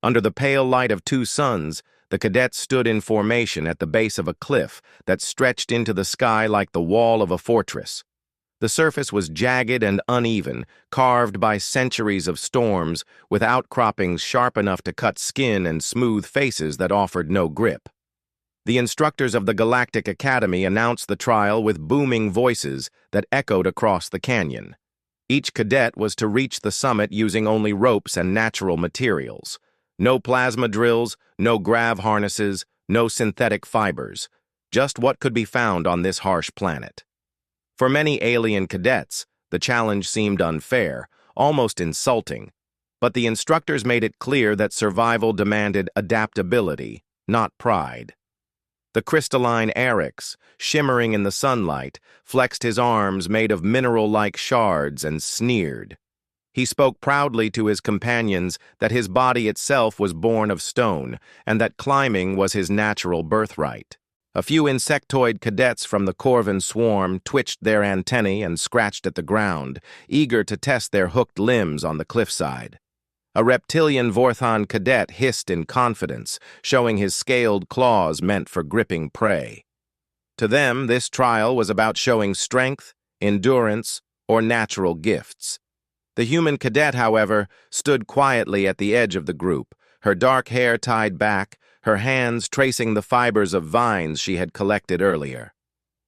Under the pale light of two suns, the cadets stood in formation at the base of a cliff that stretched into the sky like the wall of a fortress. The surface was jagged and uneven, carved by centuries of storms, with outcroppings sharp enough to cut skin and smooth faces that offered no grip. The instructors of the Galactic Academy announced the trial with booming voices that echoed across the canyon. Each cadet was to reach the summit using only ropes and natural materials. No plasma drills, no grav harnesses, no synthetic fibers. Just what could be found on this harsh planet. For many alien cadets, the challenge seemed unfair, almost insulting, but the instructors made it clear that survival demanded adaptability, not pride. The crystalline Eryx, shimmering in the sunlight, flexed his arms made of mineral-like shards and sneered. He spoke proudly to his companions that his body itself was born of stone and that climbing was his natural birthright. A few insectoid cadets from the Corvin swarm twitched their antennae and scratched at the ground, eager to test their hooked limbs on the cliffside. A reptilian Vorthon cadet hissed in confidence, showing his scaled claws meant for gripping prey. To them, this trial was about showing strength, endurance, or natural gifts. The human cadet, however, stood quietly at the edge of the group, her dark hair tied back, her hands tracing the fibers of vines she had collected earlier.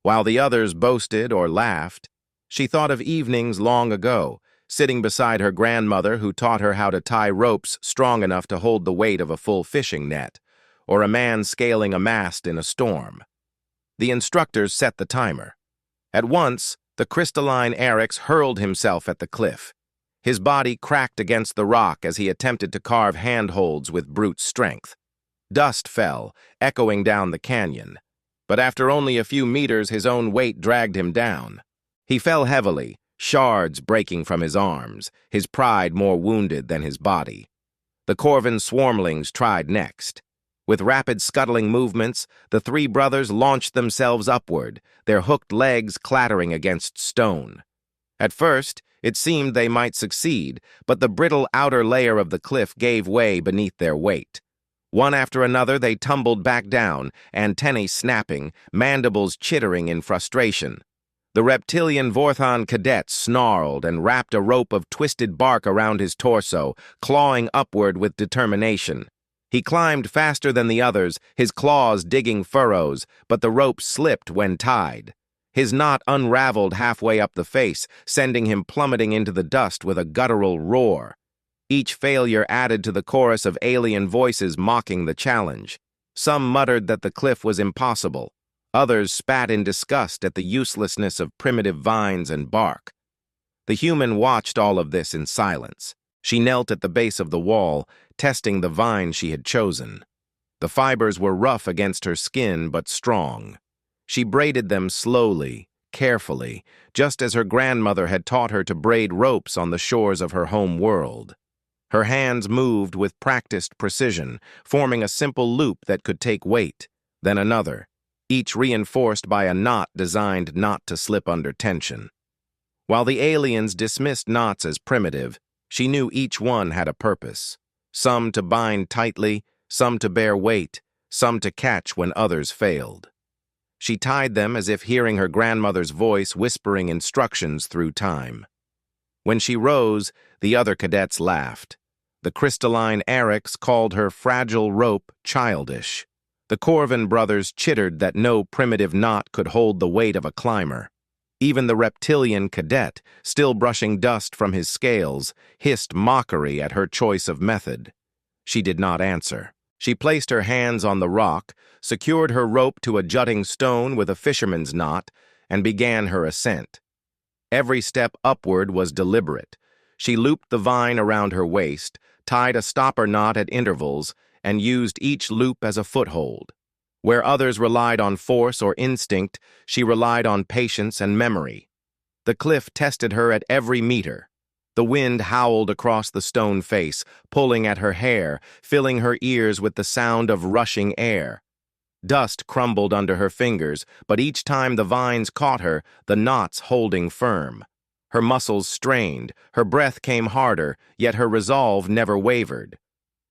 While the others boasted or laughed, she thought of evenings long ago, sitting beside her grandmother who taught her how to tie ropes strong enough to hold the weight of a full fishing net, or a man scaling a mast in a storm. The instructors set the timer. At once, the crystalline Eryx hurled himself at the cliff. His body cracked against the rock as he attempted to carve handholds with brute strength. Dust fell, echoing down the canyon. But after only a few meters, his own weight dragged him down. He fell heavily, shards breaking from his arms, his pride more wounded than his body. The Corvin swarmlings tried next. With rapid scuttling movements, the three brothers launched themselves upward, their hooked legs clattering against stone. At first, it seemed they might succeed, but the brittle outer layer of the cliff gave way beneath their weight. One after another, they tumbled back down, antennae snapping, mandibles chittering in frustration. The reptilian Vorthon cadet snarled and wrapped a rope of twisted bark around his torso, clawing upward with determination. He climbed faster than the others, his claws digging furrows, but the rope slipped when tied. His knot unraveled halfway up the face, sending him plummeting into the dust with a guttural roar. Each failure added to the chorus of alien voices mocking the challenge. Some muttered that the cliff was impossible. Others spat in disgust at the uselessness of primitive vines and bark. The human watched all of this in silence. She knelt at the base of the wall, testing the vine she had chosen. The fibers were rough against her skin, but strong. She braided them slowly, carefully, just as her grandmother had taught her to braid ropes on the shores of her home world. Her hands moved with practiced precision, forming a simple loop that could take weight, then another, each reinforced by a knot designed not to slip under tension. While the aliens dismissed knots as primitive, she knew each one had a purpose. Some to bind tightly, some to bear weight, some to catch when others failed. She tied them as if hearing her grandmother's voice whispering instructions through time. When she rose, the other cadets laughed. The crystalline Eryx called her fragile rope childish. The Corvin brothers chittered that no primitive knot could hold the weight of a climber. Even the reptilian cadet, still brushing dust from his scales, hissed mockery at her choice of method. She did not answer. She placed her hands on the rock, secured her rope to a jutting stone with a fisherman's knot, and began her ascent. Every step upward was deliberate. She looped the vine around her waist, tied a stopper knot at intervals, and used each loop as a foothold. Where others relied on force or instinct, she relied on patience and memory. The cliff tested her at every meter. The wind howled across the stone face, pulling at her hair, filling her ears with the sound of rushing air. Dust crumbled under her fingers, but each time the vines caught her, the knots holding firm. Her muscles strained, her breath came harder, yet her resolve never wavered.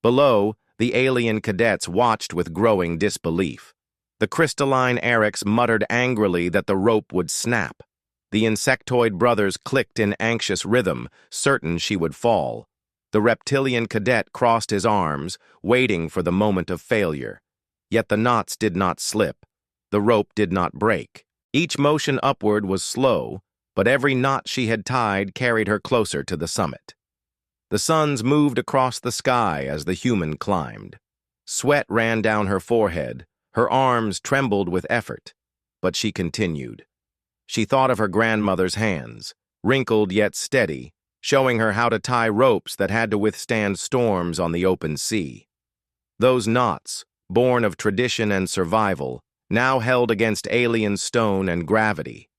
Below, the alien cadets watched with growing disbelief. The crystalline Eryx muttered angrily that the rope would snap. The insectoid brothers clicked in anxious rhythm, certain she would fall. The reptilian cadet crossed his arms, waiting for the moment of failure. Yet the knots did not slip. The rope did not break. Each motion upward was slow, but every knot she had tied carried her closer to the summit. The suns moved across the sky as the human climbed. Sweat ran down her forehead, her arms trembled with effort, but she continued. She thought of her grandmother's hands, wrinkled yet steady, showing her how to tie ropes that had to withstand storms on the open sea. Those knots, born of tradition and survival, now held against alien stone and gravity.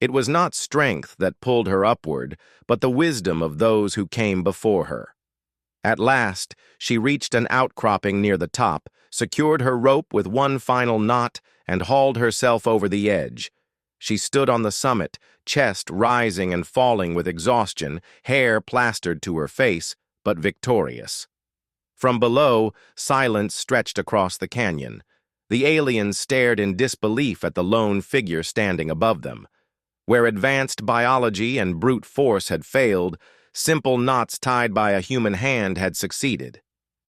It was not strength that pulled her upward, but the wisdom of those who came before her. At last, she reached an outcropping near the top, secured her rope with one final knot, and hauled herself over the edge. She stood on the summit, chest rising and falling with exhaustion, hair plastered to her face, but victorious. From below, silence stretched across the canyon. The aliens stared in disbelief at the lone figure standing above them. Where advanced biology and brute force had failed, simple knots tied by a human hand had succeeded.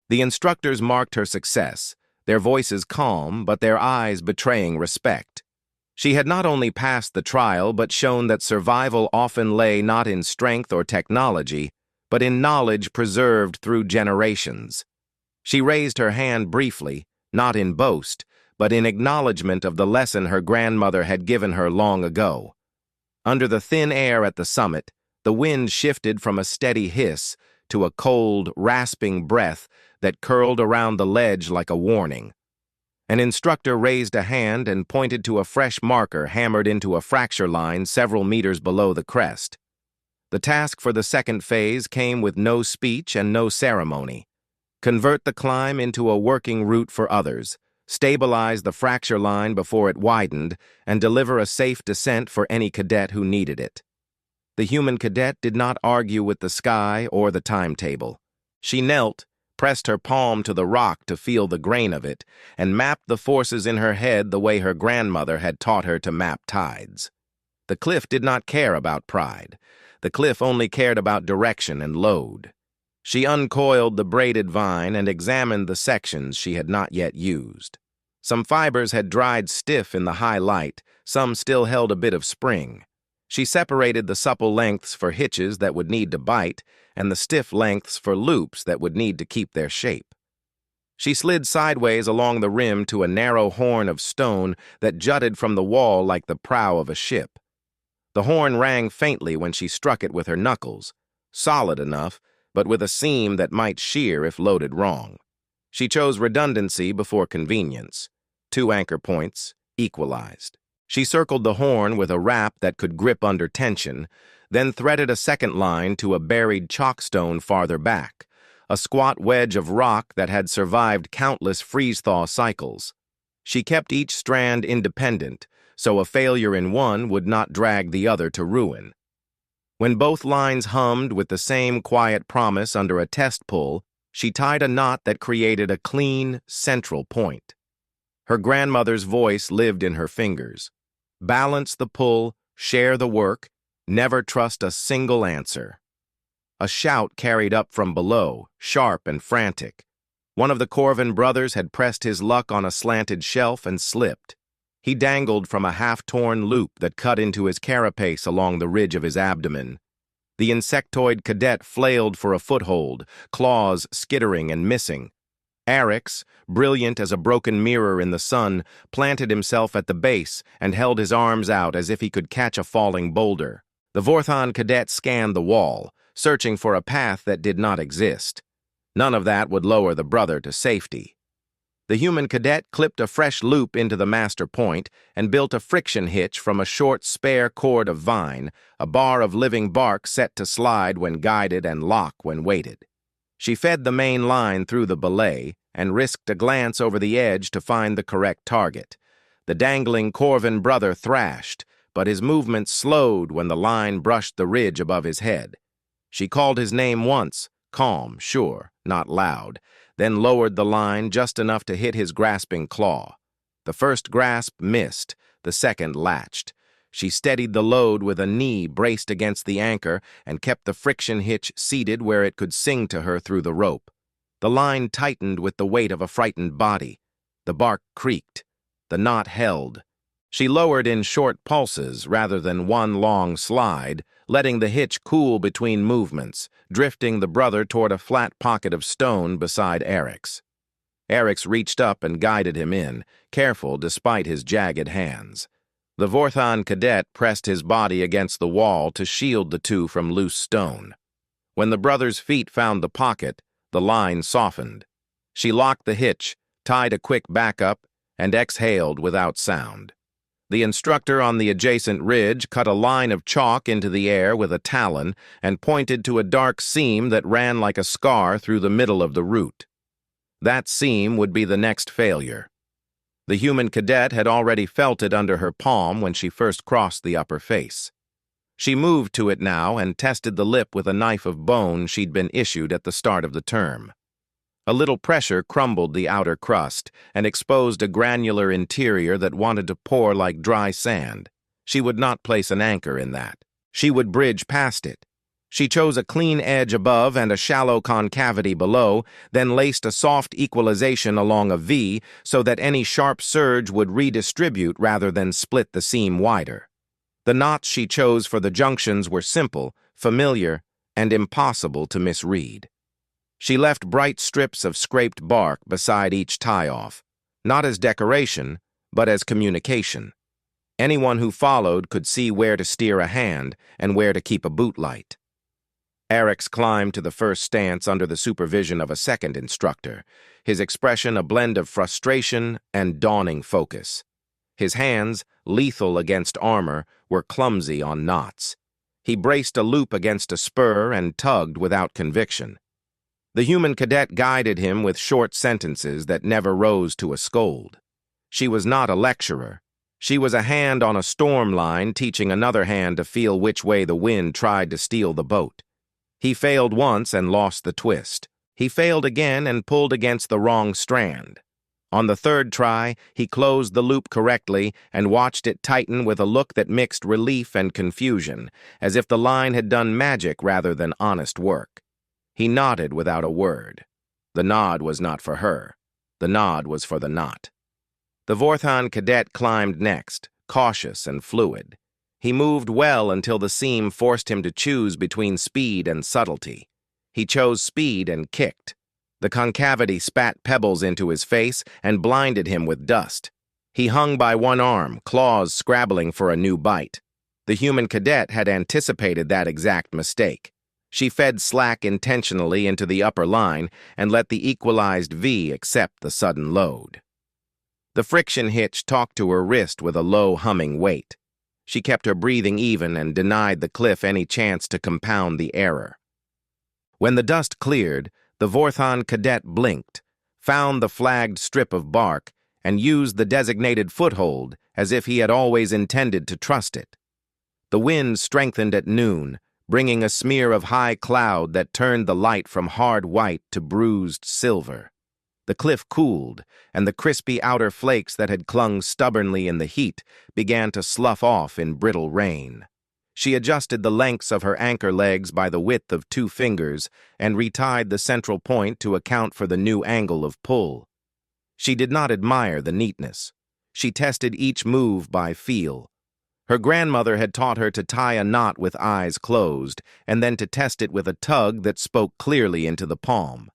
The instructors marked her success, their voices calm, but their eyes betraying respect. She had not only passed the trial, but shown that survival often lay not in strength or technology, but in knowledge preserved through generations. She raised her hand briefly, not in boast, but in acknowledgement of the lesson her grandmother had given her long ago. Under the thin air at the summit, the wind shifted from a steady hiss to a cold, rasping breath that curled around the ledge like a warning. An instructor raised a hand and pointed to a fresh marker hammered into a fracture line several meters below the crest. The task for the second phase came with no speech and no ceremony. Convert the climb into a working route for others, stabilize the fracture line before it widened, and deliver a safe descent for any cadet who needed it. The human cadet did not argue with the sky or the timetable. She knelt, pressed her palm to the rock to feel the grain of it, and mapped the forces in her head the way her grandmother had taught her to map tides. The cliff did not care about pride. The cliff only cared about direction and load. She uncoiled the braided vine and examined the sections she had not yet used. Some fibers had dried stiff in the high light, some still held a bit of spring. She separated the supple lengths for hitches that would need to bite, and the stiff lengths for loops that would need to keep their shape. She slid sideways along the rim to a narrow horn of stone that jutted from the wall like the prow of a ship. The horn rang faintly when she struck it with her knuckles, solid enough, but with a seam that might shear if loaded wrong. She chose redundancy before convenience. 2 anchor points, equalized. She circled the horn with a wrap that could grip under tension, then threaded a second line to a buried chalkstone farther back, a squat wedge of rock that had survived countless freeze-thaw cycles. She kept each strand independent, so a failure in one would not drag the other to ruin. When both lines hummed with the same quiet promise under a test pull, she tied a knot that created a clean, central point. Her grandmother's voice lived in her fingers. Balance the pull, share the work, never trust a single answer. A shout carried up from below, sharp and frantic. One of the Corvin brothers had pressed his luck on a slanted shelf and slipped. He dangled from a half-torn loop that cut into his carapace along the ridge of his abdomen. The insectoid cadet flailed for a foothold, claws skittering and missing. Eryx, brilliant as a broken mirror in the sun, planted himself at the base and held his arms out as if he could catch a falling boulder. The Vorthon cadet scanned the wall, searching for a path that did not exist. None of that would lower the brother to safety. The human cadet clipped a fresh loop into the master point and built a friction hitch from a short spare cord of vine, a bar of living bark set to slide when guided and lock when weighted. She fed the main line through the belay and risked a glance over the edge to find the correct target. The dangling Corvin brother thrashed, but his movements slowed when the line brushed the ridge above his head. She called his name once, calm, sure, not loud, then lowered the line just enough to hit his grasping claw. The first grasp missed, the second latched. She steadied the load with a knee braced against the anchor and kept the friction hitch seated where it could sing to her through the rope. The line tightened with the weight of a frightened body. The bark creaked. The knot held. She lowered in short pulses rather than one long slide, letting the hitch cool between movements, drifting the brother toward a flat pocket of stone beside Eric's. Eric's reached up and guided him in, careful despite his jagged hands. The Vorthon cadet pressed his body against the wall to shield the two from loose stone. When the brother's feet found the pocket, the line softened. She locked the hitch, tied a quick backup, and exhaled without sound. The instructor on the adjacent ridge cut a line of chalk into the air with a talon and pointed to a dark seam that ran like a scar through the middle of the route. That seam would be the next failure. The human cadet had already felt it under her palm when she first crossed the upper face. She moved to it now and tested the lip with a knife of bone she'd been issued at the start of the term. A little pressure crumbled the outer crust and exposed a granular interior that wanted to pour like dry sand. She would not place an anchor in that. She would bridge past it. She chose a clean edge above and a shallow concavity below, then laced a soft equalization along a V so that any sharp surge would redistribute rather than split the seam wider. The knots she chose for the junctions were simple, familiar, and impossible to misread. She left bright strips of scraped bark beside each tie-off, not as decoration, but as communication. Anyone who followed could see where to steer a hand and where to keep a boot light. Eric's climbed to the first stance under the supervision of a second instructor, his expression a blend of frustration and dawning focus. His hands, lethal against armor, were clumsy on knots. He braced a loop against a spur and tugged without conviction. The human cadet guided him with short sentences that never rose to a scold. She was not a lecturer. She was a hand on a storm line teaching another hand to feel which way the wind tried to steal the boat. He failed once and lost the twist. He failed again and pulled against the wrong strand. On the third try, he closed the loop correctly and watched it tighten with a look that mixed relief and confusion, as if the line had done magic rather than honest work. He nodded without a word. The nod was not for her. The nod was for the knot. The Vorthon cadet climbed next, cautious and fluid. He moved well until the seam forced him to choose between speed and subtlety. He chose speed and kicked. The concavity spat pebbles into his face and blinded him with dust. He hung by one arm, claws scrabbling for a new bite. The human cadet had anticipated that exact mistake. She fed slack intentionally into the upper line and let the equalized V accept the sudden load. The friction hitch talked to her wrist with a low humming weight. She kept her breathing even and denied the cliff any chance to compound the error. When the dust cleared, the Vorthon cadet blinked, found the flagged strip of bark, and used the designated foothold as if he had always intended to trust it. The wind strengthened at noon, bringing a smear of high cloud that turned the light from hard white to bruised silver. The cliff cooled, and the crispy outer flakes that had clung stubbornly in the heat began to slough off in brittle rain. She adjusted the lengths of her anchor legs by the width of 2 fingers and retied the central point to account for the new angle of pull. She did not admire the neatness. She tested each move by feel. Her grandmother had taught her to tie a knot with eyes closed and then to test it with a tug that spoke clearly into the palm.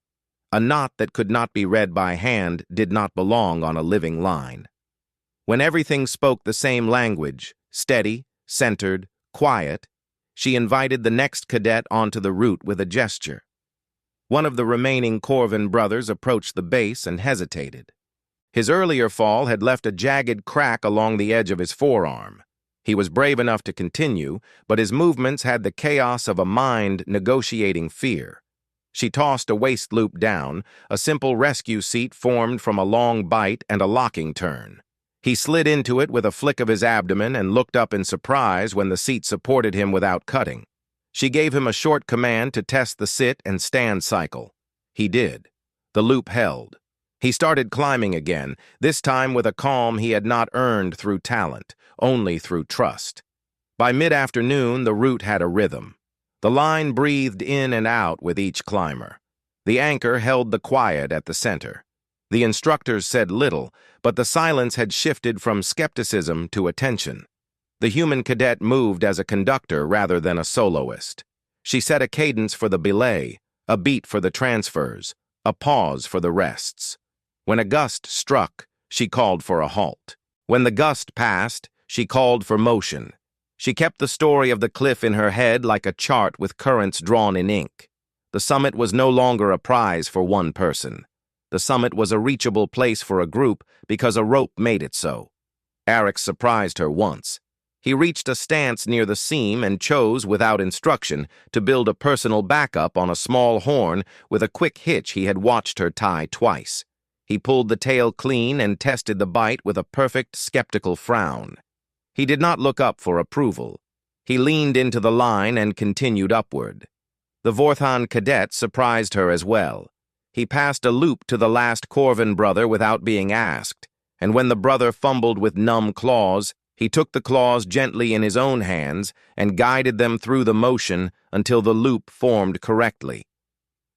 A knot that could not be read by hand did not belong on a living line. When everything spoke the same language, steady, centered, quiet, she invited the next cadet onto the route with a gesture. One of the remaining Corvin brothers approached the base and hesitated. His earlier fall had left a jagged crack along the edge of his forearm. He was brave enough to continue, but his movements had the chaos of a mind negotiating fear. She tossed a waist loop down, a simple rescue seat formed from a long bite and a locking turn. He slid into it with a flick of his abdomen and looked up in surprise when the seat supported him without cutting. She gave him a short command to test the sit and stand cycle. He did. The loop held. He started climbing again, this time with a calm he had not earned through talent, only through trust. By mid-afternoon, the route had a rhythm. The line breathed in and out with each climber. The anchor held the quiet at the center. The instructors said little, but the silence had shifted from skepticism to attention. The human cadet moved as a conductor rather than a soloist. She set a cadence for the belay, a beat for the transfers, a pause for the rests. When a gust struck, she called for a halt. When the gust passed, she called for motion. She kept the story of the cliff in her head like a chart with currents drawn in ink. The summit was no longer a prize for one person. The summit was a reachable place for a group because a rope made it so. Eric surprised her once. He reached a stance near the seam and chose, without instruction, to build a personal backup on a small horn with a quick hitch he had watched her tie twice. He pulled the tail clean and tested the bite with a perfect, skeptical frown. He did not look up for approval. He leaned into the line and continued upward. The Vorthan cadet surprised her as well. He passed a loop to the last Corvin brother without being asked, and when the brother fumbled with numb claws, he took the claws gently in his own hands and guided them through the motion until the loop formed correctly.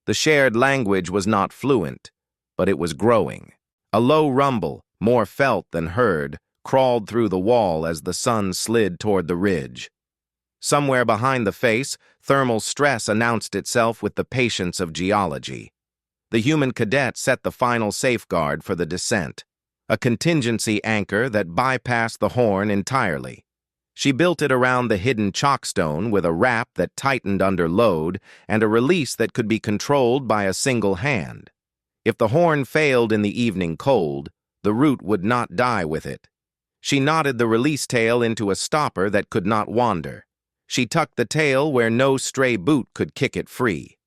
The shared language was not fluent, but it was growing. A low rumble, more felt than heard, crawled through the wall as the sun slid toward the ridge. Somewhere behind the face, thermal stress announced itself with the patience of geology. The human cadet set the final safeguard for the descent, a contingency anchor that bypassed the horn entirely. She built it around the hidden chockstone with a wrap that tightened under load and a release that could be controlled by a single hand. If the horn failed in the evening cold, the root would not die with it. She knotted the release tail into a stopper that could not wander. She tucked the tail where no stray boot could kick it free.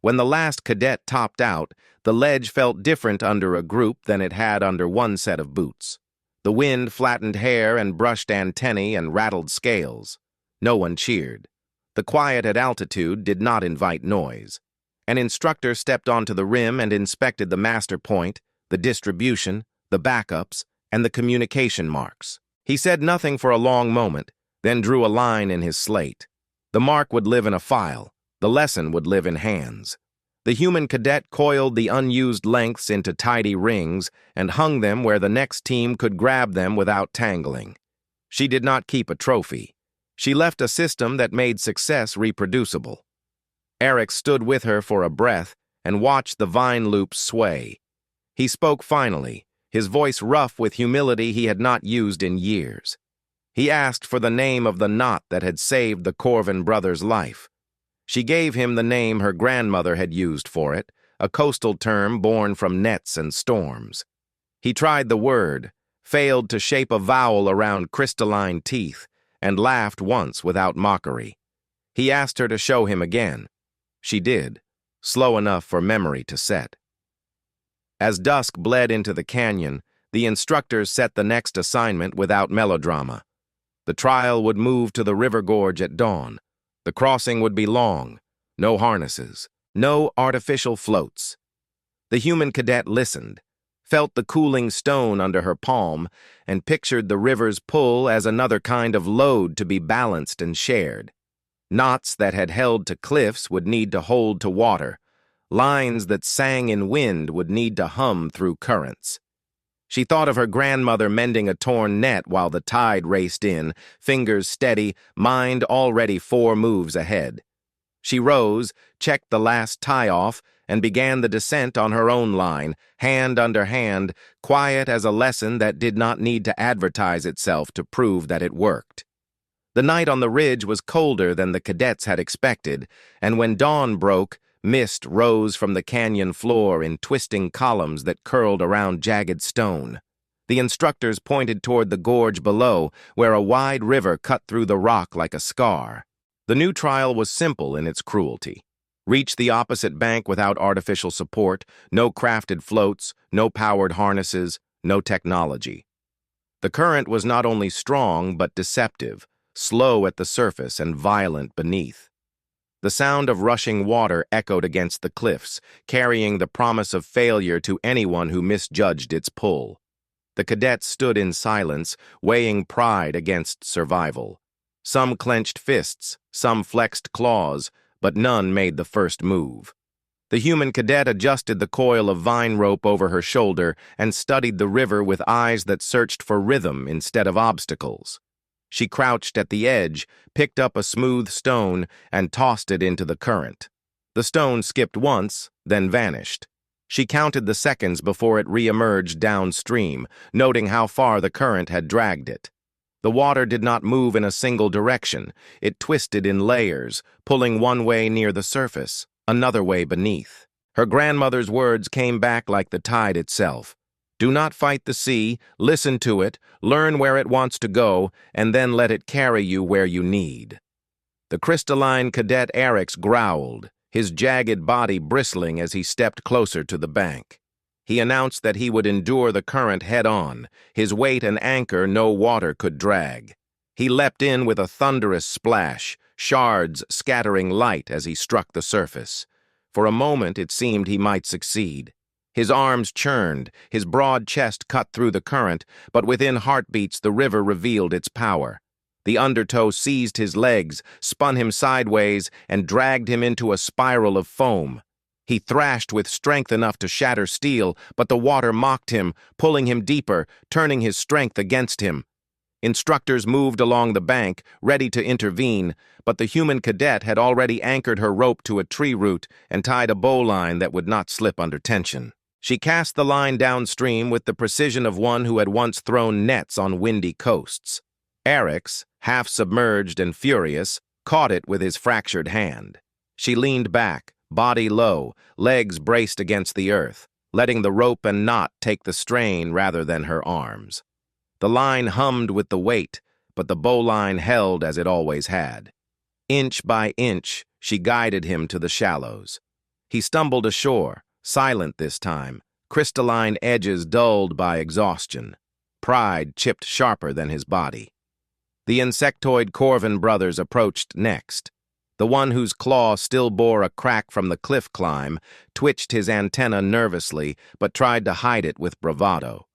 When the last cadet topped out, the ledge felt different under a group than it had under one set of boots. The wind flattened hair and brushed antennae and rattled scales. No one cheered. The quiet at altitude did not invite noise. An instructor stepped onto the rim and inspected the master point, the distribution, the backups, and the communication marks. He said nothing for a long moment, then drew a line in his slate. The mark would live in a file. The lesson would live in hands. The human cadet coiled the unused lengths into tidy rings and hung them where the next team could grab them without tangling. She did not keep a trophy. She left a system that made success reproducible. Eric stood with her for a breath and watched the vine loops sway. He spoke finally, his voice rough with humility he had not used in years. He asked for the name of the knot that had saved the Corvin brother's life. She gave him the name her grandmother had used for it, a coastal term born from nets and storms. He tried the word, failed to shape a vowel around crystalline teeth, and laughed once without mockery. He asked her to show him again. She did, slow enough for memory to set. As dusk bled into the canyon, the instructors set the next assignment without melodrama. The trial would move to the river gorge at dawn. The crossing would be long, no harnesses, no artificial floats. The human cadet listened, felt the cooling stone under her palm, and pictured the river's pull as another kind of load to be balanced and shared. Knots that had held to cliffs would need to hold to water. Lines that sang in wind would need to hum through currents. She thought of her grandmother mending a torn net while the tide raced in, fingers steady, mind already 4 moves ahead. She rose, checked the last tie off, and began the descent on her own line, hand under hand, quiet as a lesson that did not need to advertise itself to prove that it worked. The night on the ridge was colder than the cadets had expected, and when dawn broke, mist rose from the canyon floor in twisting columns that curled around jagged stone. The instructors pointed toward the gorge below, where a wide river cut through the rock like a scar. The new trial was simple in its cruelty. Reach the opposite bank without artificial support, no crafted floats, no powered harnesses, no technology. The current was not only strong but deceptive, slow at the surface and violent beneath. The sound of rushing water echoed against the cliffs, carrying the promise of failure to anyone who misjudged its pull. The cadets stood in silence, weighing pride against survival. Some clenched fists, some flexed claws, but none made the first move. The human cadet adjusted the coil of vine rope over her shoulder and studied the river with eyes that searched for rhythm instead of obstacles. She crouched at the edge, picked up a smooth stone, and tossed it into the current. The stone skipped once, then vanished. She counted the seconds before it re-emerged downstream, noting how far the current had dragged it. The water did not move in a single direction. It twisted in layers, pulling one way near the surface, another way beneath. Her grandmother's words came back like the tide itself. Do not fight the sea, listen to it, learn where it wants to go, and then let it carry you where you need. The crystalline cadet Erix growled, his jagged body bristling as he stepped closer to the bank. He announced that he would endure the current head-on, his weight an anchor no water could drag. He leapt in with a thunderous splash, shards scattering light as he struck the surface. For a moment it seemed he might succeed. His arms churned, his broad chest cut through the current, but within heartbeats the river revealed its power. The undertow seized his legs, spun him sideways, and dragged him into a spiral of foam. He thrashed with strength enough to shatter steel, but the water mocked him, pulling him deeper, turning his strength against him. Instructors moved along the bank, ready to intervene, but the human cadet had already anchored her rope to a tree root and tied a bowline that would not slip under tension. She cast the line downstream with the precision of one who had once thrown nets on windy coasts. Erix, half submerged and furious, caught it with his fractured hand. She leaned back, body low, legs braced against the earth, letting the rope and knot take the strain rather than her arms. The line hummed with the weight, but the bowline held as it always had. Inch by inch, she guided him to the shallows. He stumbled ashore, silent this time, crystalline edges dulled by exhaustion. Pride chipped sharper than his body. The insectoid Corvin brothers approached next. The one whose claw still bore a crack from the cliff climb twitched his antenna nervously, but tried to hide it with bravado.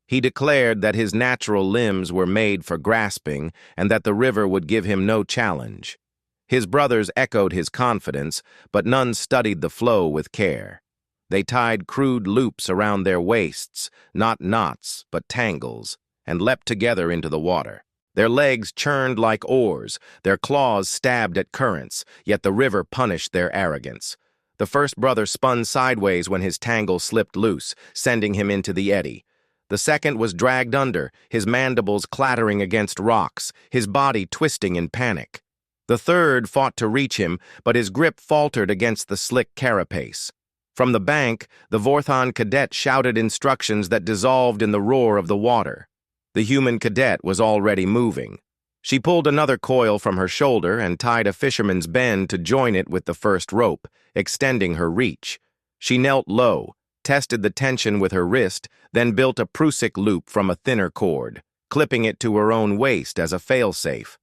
He declared that his natural limbs were made for grasping and that the river would give him no challenge. His brothers echoed his confidence, but none studied the flow with care. They tied crude loops around their waists, not knots, but tangles, and leapt together into the water. Their legs churned like oars, their claws stabbed at currents, yet the river punished their arrogance. The first brother spun sideways when his tangle slipped loose, sending him into the eddy. The second was dragged under, his mandibles clattering against rocks, his body twisting in panic. The third fought to reach him, but his grip faltered against the slick carapace. From the bank, the Vorthon cadet shouted instructions that dissolved in the roar of the water. The human cadet was already moving. She pulled another coil from her shoulder and tied a fisherman's bend to join it with the first rope, extending her reach. She knelt low, tested the tension with her wrist, then built a Prusik loop from a thinner cord, clipping it to her own waist as a failsafe.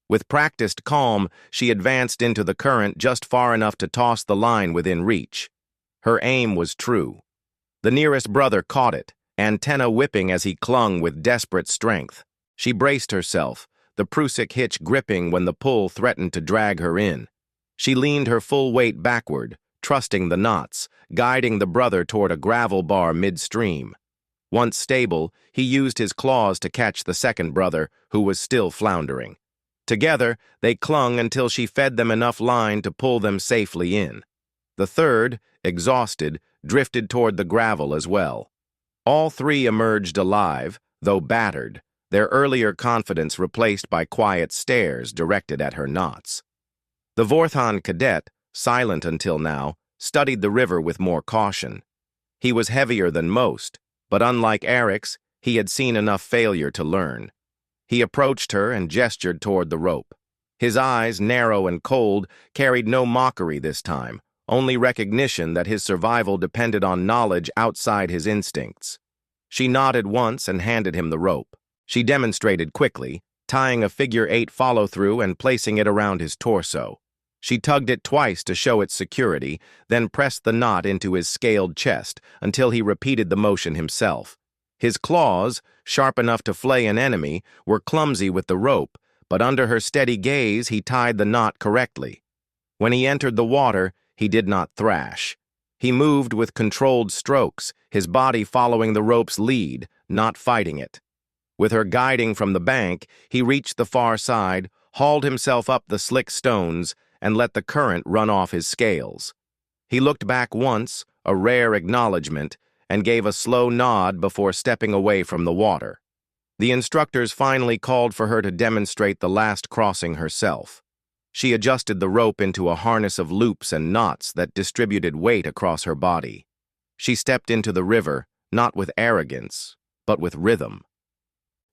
With practiced calm, she advanced into the current just far enough to toss the line within reach. Her aim was true. The nearest brother caught it, antenna whipping as he clung with desperate strength. She braced herself, the Prusik hitch gripping when the pull threatened to drag her in. She leaned her full weight backward, trusting the knots, guiding the brother toward a gravel bar midstream. Once stable, he used his claws to catch the second brother, who was still floundering. Together, they clung until she fed them enough line to pull them safely in. The third, exhausted, drifted toward the gravel as well. All three emerged alive, though battered, their earlier confidence replaced by quiet stares directed at her knots. The Vorthon cadet, silent until now, studied the river with more caution. He was heavier than most, but unlike Erix, he had seen enough failure to learn. He approached her and gestured toward the rope. His eyes, narrow and cold, carried no mockery this time, only recognition that his survival depended on knowledge outside his instincts. She nodded once and handed him the rope. She demonstrated quickly, tying a figure-8 follow-through and placing it around his torso. She tugged it twice to show its security, then pressed the knot into his scaled chest until he repeated the motion himself. His claws, sharp enough to flay an enemy, were clumsy with the rope, but under her steady gaze he tied the knot correctly. When he entered the water, he did not thrash. He moved with controlled strokes, his body following the rope's lead, not fighting it. With her guiding from the bank, he reached the far side, hauled himself up the slick stones, and let the current run off his scales. He looked back once, a rare acknowledgement, and gave a slow nod before stepping away from the water. The instructors finally called for her to demonstrate the last crossing herself. She adjusted the rope into a harness of loops and knots that distributed weight across her body. She stepped into the river, not with arrogance, but with rhythm.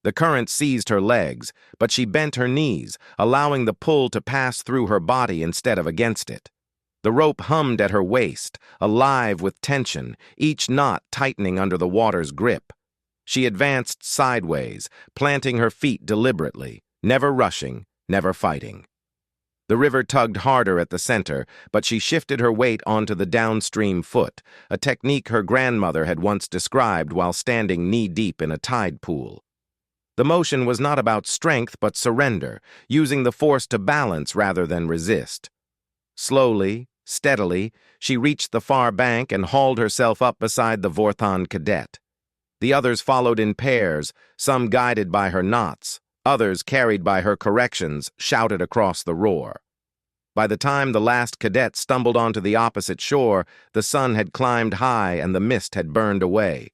The current seized her legs, but she bent her knees, allowing the pull to pass through her body instead of against it. The rope hummed at her waist, alive with tension, each knot tightening under the water's grip. She advanced sideways, planting her feet deliberately, never rushing, never fighting. The river tugged harder at the center, but she shifted her weight onto the downstream foot, a technique her grandmother had once described while standing knee-deep in a tide pool. The motion was not about strength but surrender, using the force to balance rather than resist. Slowly, steadily, she reached the far bank and hauled herself up beside the Vorthon cadet. The others followed in pairs, some guided by her knots, others carried by her corrections, shouted across the roar. By the time the last cadet stumbled onto the opposite shore, the sun had climbed high and the mist had burned away.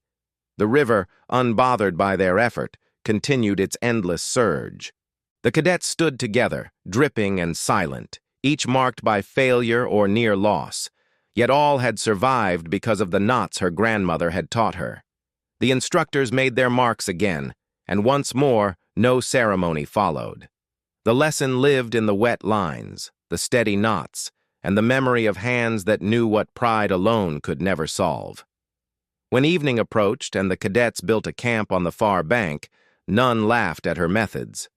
The river, unbothered by their effort, continued its endless surge. The cadets stood together, dripping and silent, each marked by failure or near loss, yet all had survived because of the knots her grandmother had taught her. The instructors made their marks again, and once more, no ceremony followed. The lesson lived in the wet lines, the steady knots, and the memory of hands that knew what pride alone could never solve. When evening approached and the cadets built a camp on the far bank, none laughed at her methods.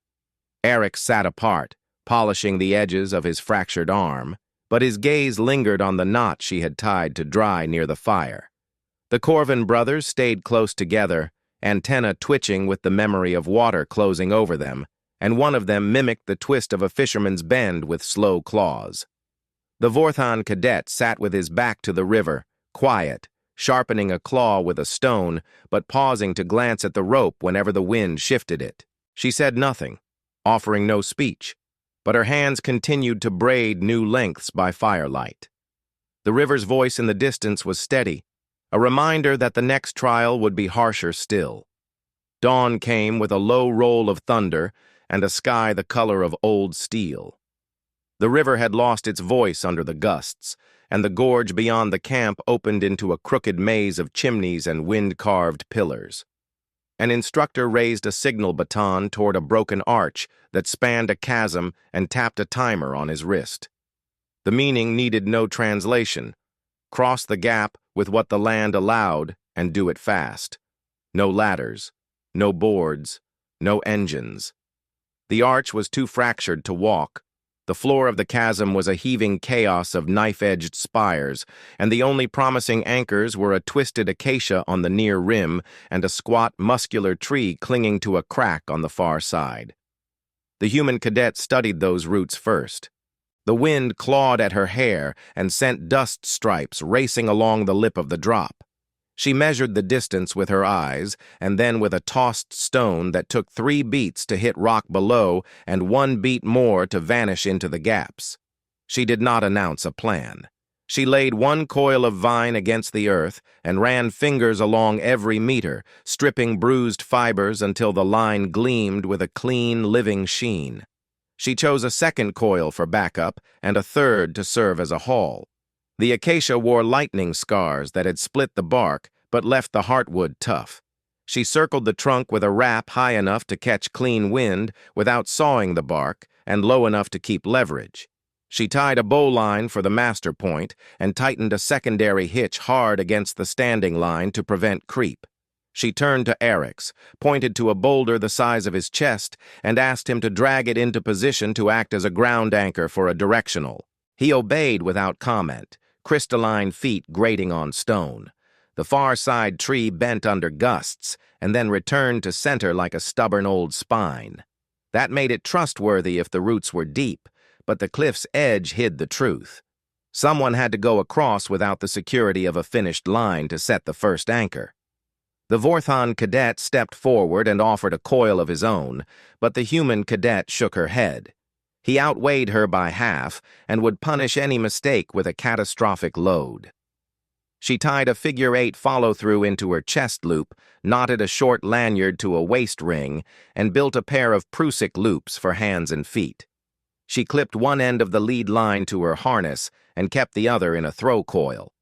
Eric sat apart, polishing the edges of his fractured arm, but his gaze lingered on the knot she had tied to dry near the fire. The Corvin brothers stayed close together, antennae twitching with the memory of water closing over them, and one of them mimicked the twist of a fisherman's bend with slow claws. The Vorthon cadet sat with his back to the river, quiet, sharpening a claw with a stone, but pausing to glance at the rope whenever the wind shifted it. She said nothing, offering no speech, but her hands continued to braid new lengths by firelight. The river's voice in the distance was steady, a reminder that the next trial would be harsher still. Dawn came with a low roll of thunder and a sky the color of old steel. The river had lost its voice under the gusts, and the gorge beyond the camp opened into a crooked maze of chimneys and wind-carved pillars. An instructor raised a signal baton toward a broken arch that spanned a chasm and tapped a timer on his wrist. The meaning needed no translation. Cross the gap with what the land allowed and do it fast. No ladders, no boards, no engines. The arch was too fractured to walk. The floor of the chasm was a heaving chaos of knife-edged spires, and the only promising anchors were a twisted acacia on the near rim and a squat, muscular tree clinging to a crack on the far side. The human cadet studied those roots first. The wind clawed at her hair and sent dust stripes racing along the lip of the drop. She measured the distance with her eyes, and then with a tossed stone that took 3 beats to hit rock below and 1 beat more to vanish into the gaps. She did not announce a plan. She laid 1 coil of vine against the earth and ran fingers along every meter, stripping bruised fibers until the line gleamed with a clean, living sheen. She chose a 2nd coil for backup and a 3rd to serve as a haul. The acacia wore lightning scars that had split the bark but left the heartwood tough. She circled the trunk with a wrap high enough to catch clean wind without sawing the bark and low enough to keep leverage. She tied a bowline for the master point and tightened a secondary hitch hard against the standing line to prevent creep. She turned to Eric's, pointed to a boulder the size of his chest, and asked him to drag it into position to act as a ground anchor for a directional. He obeyed without comment, crystalline feet grating on stone. The far side tree bent under gusts, and then returned to center like a stubborn old spine. That made it trustworthy if the roots were deep, but the cliff's edge hid the truth. Someone had to go across without the security of a finished line to set the first anchor. The Vorthon cadet stepped forward and offered a coil of his own, but the human cadet shook her head. He outweighed her by half and would punish any mistake with a catastrophic load. She tied a figure-8 follow-through into her chest loop, knotted a short lanyard to a waist ring, and built a pair of Prusik loops for hands and feet. She clipped one end of the lead line to her harness and kept the other in a throw coil.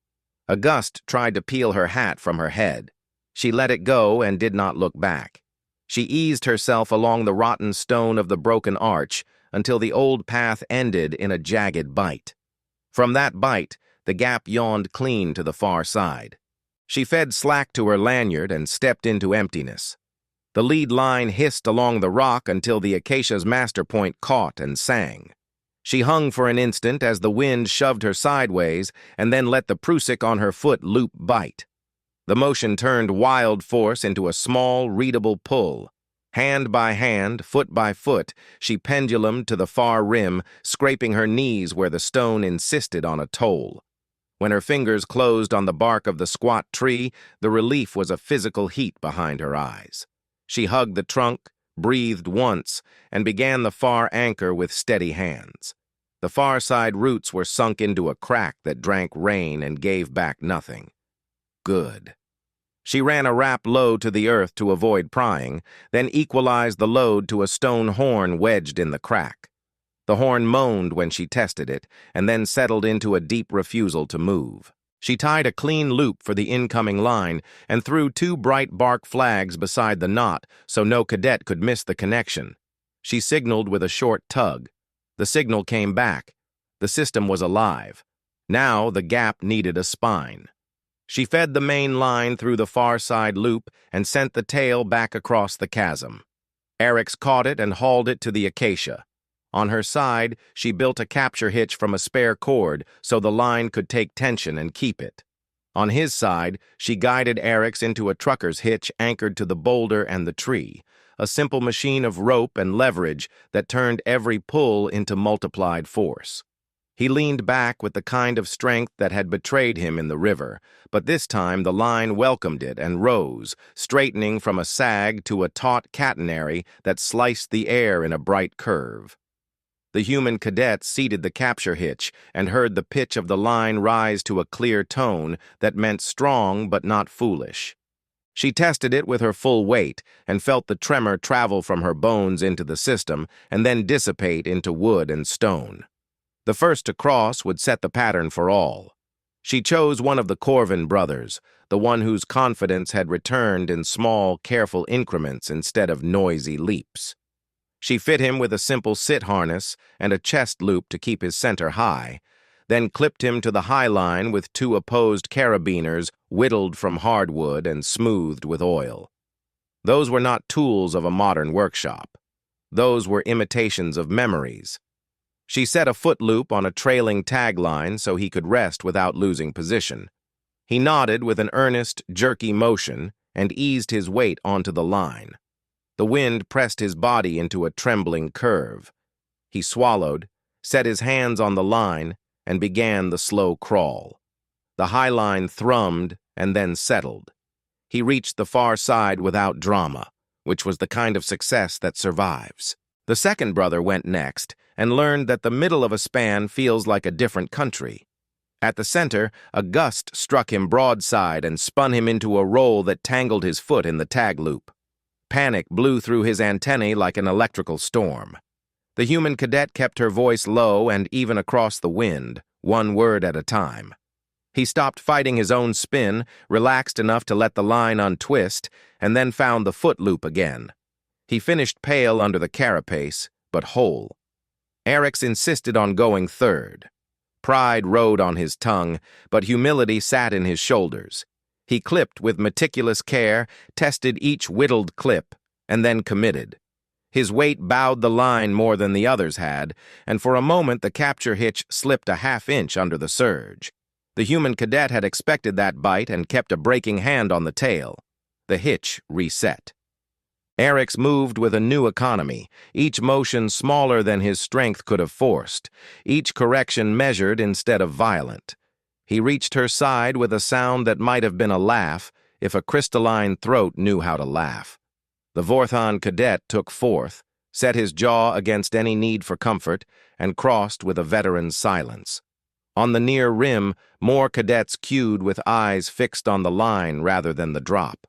A gust tried to peel her hat from her head. She let it go and did not look back. She eased herself along the rotten stone of the broken arch until the old path ended in a jagged bite. From that bite, the gap yawned clean to the far side. She fed slack to her lanyard and stepped into emptiness. The lead line hissed along the rock until the acacia's master point caught and sang. She hung for an instant as the wind shoved her sideways and then let the Prusik on her foot loop bite. The motion turned wild force into a small, readable pull. Hand by hand, foot by foot, she pendulumed to the far rim, scraping her knees where the stone insisted on a toll. When her fingers closed on the bark of the squat tree, the relief was a physical heat behind her eyes. She hugged the trunk, breathed once, and began the far anchor with steady hands. The far side roots were sunk into a crack that drank rain and gave back nothing. Good. She ran a rap low to the earth to avoid prying, then equalized the load to a stone horn wedged in the crack. The horn moaned when she tested it, and then settled into a deep refusal to move. She tied a clean loop for the incoming line and threw 2 bright bark flags beside the knot so no cadet could miss the connection. She signaled with a short tug. The signal came back. The system was alive. Now the gap needed a spine. She fed the main line through the far side loop and sent the tail back across the chasm. Eric's caught it and hauled it to the acacia. On her side, she built a capture hitch from a spare cord so the line could take tension and keep it. On his side, she guided Eric's into a trucker's hitch anchored to the boulder and the tree, a simple machine of rope and leverage that turned every pull into multiplied force. He leaned back with the kind of strength that had betrayed him in the river, but this time the line welcomed it and rose, straightening from a sag to a taut catenary that sliced the air in a bright curve. The human cadet seated the capture hitch and heard the pitch of the line rise to a clear tone that meant strong but not foolish. She tested it with her full weight and felt the tremor travel from her bones into the system and then dissipate into wood and stone. The first to cross would set the pattern for all. She chose one of the Corvin brothers, the one whose confidence had returned in small, careful increments instead of noisy leaps. She fit him with a simple sit harness and a chest loop to keep his center high, then clipped him to the high line with 2 opposed carabiners whittled from hardwood and smoothed with oil. Those were not tools of a modern workshop. Those were imitations of memories. She set a foot loop on a trailing tag line so he could rest without losing position. He nodded with an earnest, jerky motion and eased his weight onto the line. The wind pressed his body into a trembling curve. He swallowed, set his hands on the line, and began the slow crawl. The high line thrummed and then settled. He reached the far side without drama, which was the kind of success that survives. The second brother went next and learned that the middle of a span feels like a different country. At the center, a gust struck him broadside and spun him into a roll that tangled his foot in the tag loop. Panic blew through his antennae like an electrical storm. The human cadet kept her voice low and even across the wind, 1 word at a time. He stopped fighting his own spin, relaxed enough to let the line untwist, and then found the foot loop again. He finished pale under the carapace, but whole. Eric's insisted on going third. Pride rode on his tongue, but humility sat in his shoulders. He clipped with meticulous care, tested each whittled clip, and then committed. His weight bowed the line more than the others had, and for a moment the capture hitch slipped a half-inch under the surge. The human cadet had expected that bite and kept a braking hand on the tail. The hitch reset. Eric's moved with a new economy, each motion smaller than his strength could have forced, each correction measured instead of violent. He reached her side with a sound that might have been a laugh if a crystalline throat knew how to laugh. The Vorthon cadet took fourth, set his jaw against any need for comfort, and crossed with a veteran's silence. On the near rim, more cadets queued with eyes fixed on the line rather than the drop.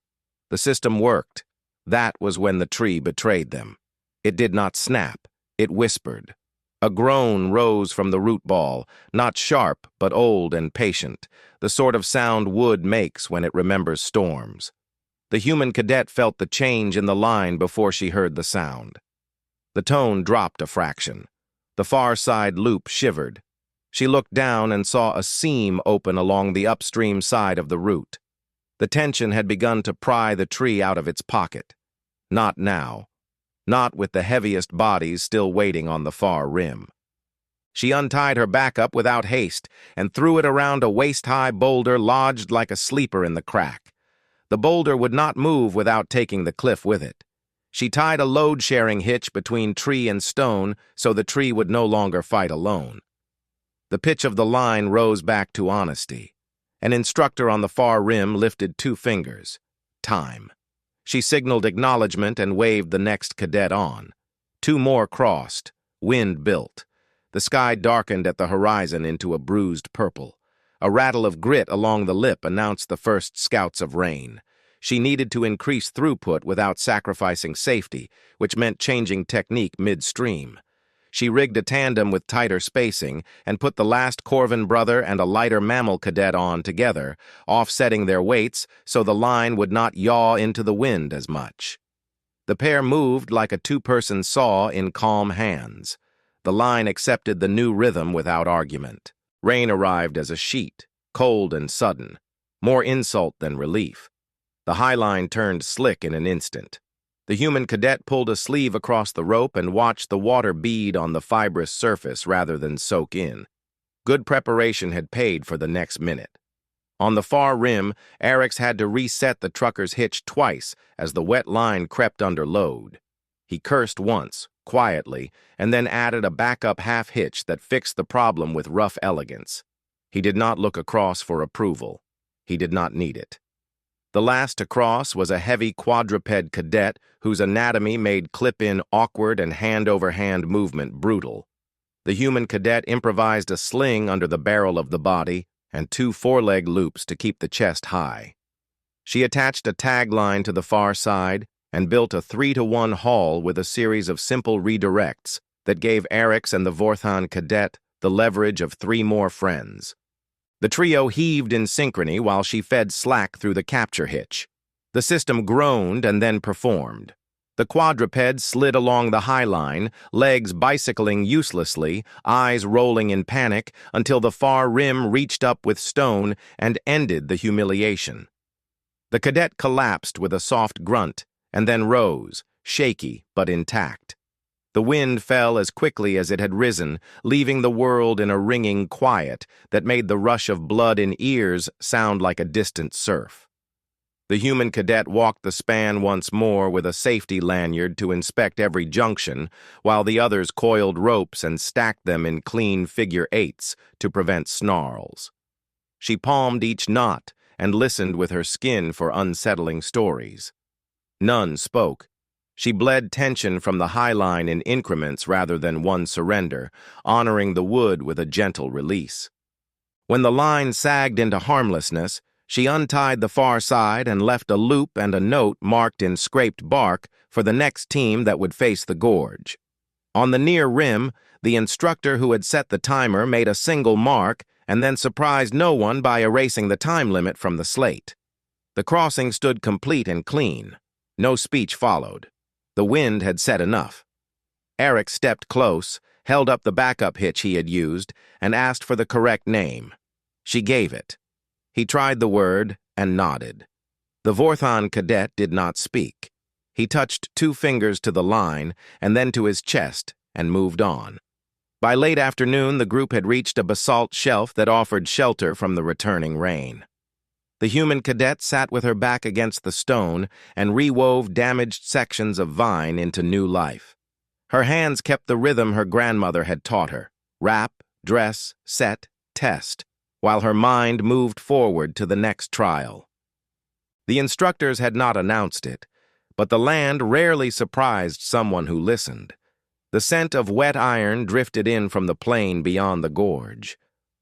The system worked. That was when the tree betrayed them. It did not snap. It whispered. A groan rose from the root ball, not sharp, but old and patient, the sort of sound wood makes when it remembers storms. The human cadet felt the change in the line before she heard the sound. The tone dropped a fraction. The far side loop shivered. She looked down and saw a seam open along the upstream side of the root. The tension had begun to pry the tree out of its pocket. Not now. Not with the heaviest bodies still waiting on the far rim. She untied her backup without haste and threw it around a waist-high boulder lodged like a sleeper in the crack. The boulder would not move without taking the cliff with it. She tied a load-sharing hitch between tree and stone so the tree would no longer fight alone. The pitch of the line rose back to honesty. An instructor on the far rim lifted 2 fingers. Time. She signaled acknowledgement and waved the next cadet on. 2 more crossed. Wind built. The sky darkened at the horizon into a bruised purple. A rattle of grit along the lip announced the first scouts of rain. She needed to increase throughput without sacrificing safety, which meant changing technique midstream. She rigged a tandem with tighter spacing and put the last Corvin brother and a lighter mammal cadet on together, offsetting their weights so the line would not yaw into the wind as much. The pair moved like a 2-person saw in calm hands. The line accepted the new rhythm without argument. Rain arrived as a sheet, cold and sudden, more insult than relief. The high line turned slick in an instant. The human cadet pulled a sleeve across the rope and watched the water bead on the fibrous surface rather than soak in. Good preparation had paid for the next minute. On the far rim, Eric's had to reset the trucker's hitch twice as the wet line crept under load. He cursed once, quietly, and then added a backup half-hitch that fixed the problem with rough elegance. He did not look across for approval. He did not need it. The last to cross was a heavy quadruped cadet whose anatomy made clip-in awkward and hand-over-hand movement brutal. The human cadet improvised a sling under the barrel of the body and 2 foreleg loops to keep the chest high. She attached a tagline to the far side and built a 3-to-1 haul with a series of simple redirects that gave Eric's and the Vorthon cadet the leverage of 3 more friends. The trio heaved in synchrony while she fed slack through the capture hitch. The system groaned and then performed. The quadruped slid along the high line, legs bicycling uselessly, eyes rolling in panic, until the far rim reached up with stone and ended the humiliation. The cadet collapsed with a soft grunt and then rose, shaky but intact. The wind fell as quickly as it had risen, leaving the world in a ringing quiet that made the rush of blood in ears sound like a distant surf. The human cadet walked the span once more with a safety lanyard to inspect every junction, while the others coiled ropes and stacked them in clean figure 8s to prevent snarls. She palmed each knot and listened with her skin for unsettling stories. None spoke. She bled tension from the high line in increments rather than one surrender, honoring the wood with a gentle release. When the line sagged into harmlessness, she untied the far side and left a loop and a note marked in scraped bark for the next team that would face the gorge. On the near rim, the instructor who had set the timer made a single mark and then surprised no one by erasing the time limit from the slate. The crossing stood complete and clean. No speech followed. The wind had set enough. Eric stepped close, held up the backup hitch he had used, and asked for the correct name. She gave it. He tried the word and nodded. The Vorthon cadet did not speak. He touched 2 fingers to the line and then to his chest and moved on. By late afternoon, the group had reached a basalt shelf that offered shelter from the returning rain. The human cadet sat with her back against the stone and rewove damaged sections of vine into new life. Her hands kept the rhythm her grandmother had taught her: wrap, dress, set, test, while her mind moved forward to the next trial. The instructors had not announced it, but the land rarely surprised someone who listened. The scent of wet iron drifted in from the plain beyond the gorge.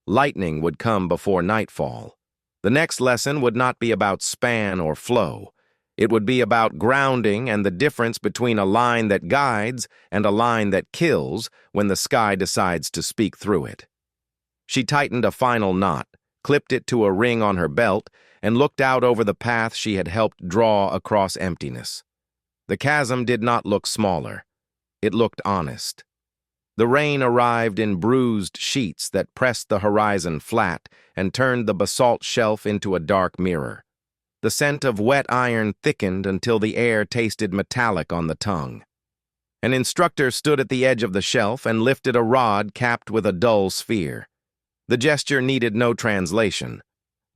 Lightning would come before nightfall. The next lesson would not be about span or flow. It would be about grounding and the difference between a line that guides and a line that kills when the sky decides to speak through it. She tightened a final knot, clipped it to a ring on her belt, and looked out over the path she had helped draw across emptiness. The chasm did not look smaller. It looked honest. The rain arrived in bruised sheets that pressed the horizon flat and turned the basalt shelf into a dark mirror. The scent of wet iron thickened until the air tasted metallic on the tongue. An instructor stood at the edge of the shelf and lifted a rod capped with a dull sphere. The gesture needed no translation.